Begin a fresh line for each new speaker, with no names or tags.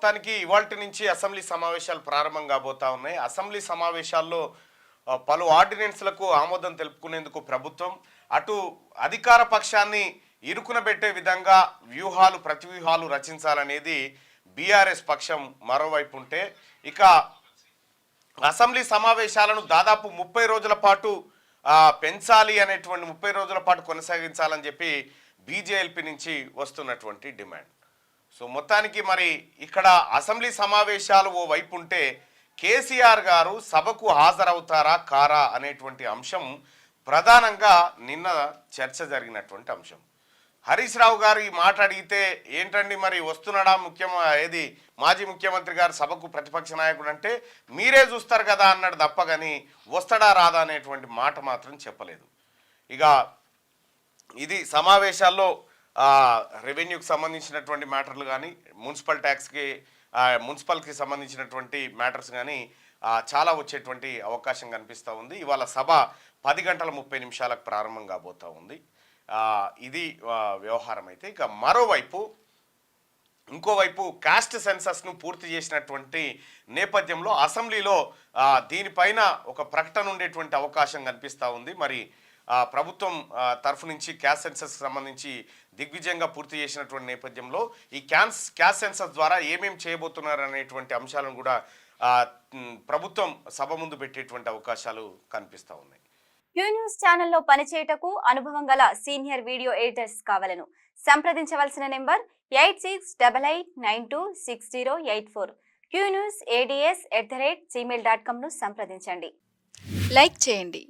మొత్తానికి ఇవాల్టి నుంచి అసెంబ్లీ సమావేశాలు ప్రారంభం కాబోతా ఉన్నాయి. అసెంబ్లీ సమావేశాల్లో పలు ఆర్డినెన్స్లకు ఆమోదం తెలుపుకునేందుకు ప్రభుత్వం అటు అధికార పక్షాన్ని ఇరుకునబెట్టే విధంగా ప్రతివ్యూహాలు రచించాలనేది బీఆర్ఎస్ పక్షం మరోవైపు ఉంటే, ఇక అసెంబ్లీ సమావేశాలను దాదాపు 30 రోజుల పాటు పెంచాలి అనేటువంటి 30 రోజుల పాటు కొనసాగించాలని చెప్పి బీజేఎల్పీ నుంచి వస్తున్నటువంటి డిమాండ్. సో మొత్తానికి మరి ఇక్కడ అసెంబ్లీ సమావేశాలు ఓ వైపు ఉంటే కేసీఆర్ గారు సభకు హాజరవుతారా కారా అనేటువంటి అంశం ప్రధానంగా నిన్న చర్చ జరిగినటువంటి అంశం. హరీష్ రావు గారు ఈ మాట అడిగితే ఏంటండి మరి వస్తున్నాడా మాజీ ముఖ్యమంత్రి గారు సభకు ప్రతిపక్ష నాయకుడు అంటే మీరే చూస్తారు కదా అన్నాడు తప్ప కానీ వస్తాడా రాదా అనేటువంటి మాట మాత్రం చెప్పలేదు. ఇక ఇది సమావేశాల్లో రెవెన్యూకి సంబంధించినటువంటి మ్యాటర్లు కానీ మున్సిపల్కి సంబంధించినటువంటి మ్యాటర్స్ కానీ చాలా వచ్చేటువంటి అవకాశం కనిపిస్తూ ఉంది. ఇవాళ సభ 10:30 ప్రారంభం కాబోతూ ఉంది. ఇది వ్యవహారం అయితే, ఇక ఇంకోవైపు కాస్ట్ సెన్సస్ను పూర్తి చేసినటువంటి నేపథ్యంలో అసెంబ్లీలో దీనిపైన ఒక ప్రకటన ఉండేటువంటి అవకాశం కనిపిస్తూ ఉంది. మరి ప్రభుత్వం తరఫు నుంచి క్యాస్ట్ సెన్సస్ సంబంధించి దిగ్విజయంగా పూర్తి చేసినటువంటి నేపథ్యంలో ఈ క్యాస్ట్ సెన్సస్ ద్వారా ఏమేమి చేయబోతున్నారు అనేటువంటి అంశాలను కూడా ప్రభుత్వం సభ ముందు పెట్టేటువంటి అవకాశాలు కనిపిస్తూ ఉన్నాయి.
క్యూ న్యూస్ ఛానల్లో పనిచేయటకు అనుభవం గల సీనియర్ వీడియో ఎడిటర్స్ కావాలను సంప్రదించవలసిన నెంబర్ 8688926084. qnewsads@gmail.com ను సంప్రదించండి.
లైక్ చేయండి.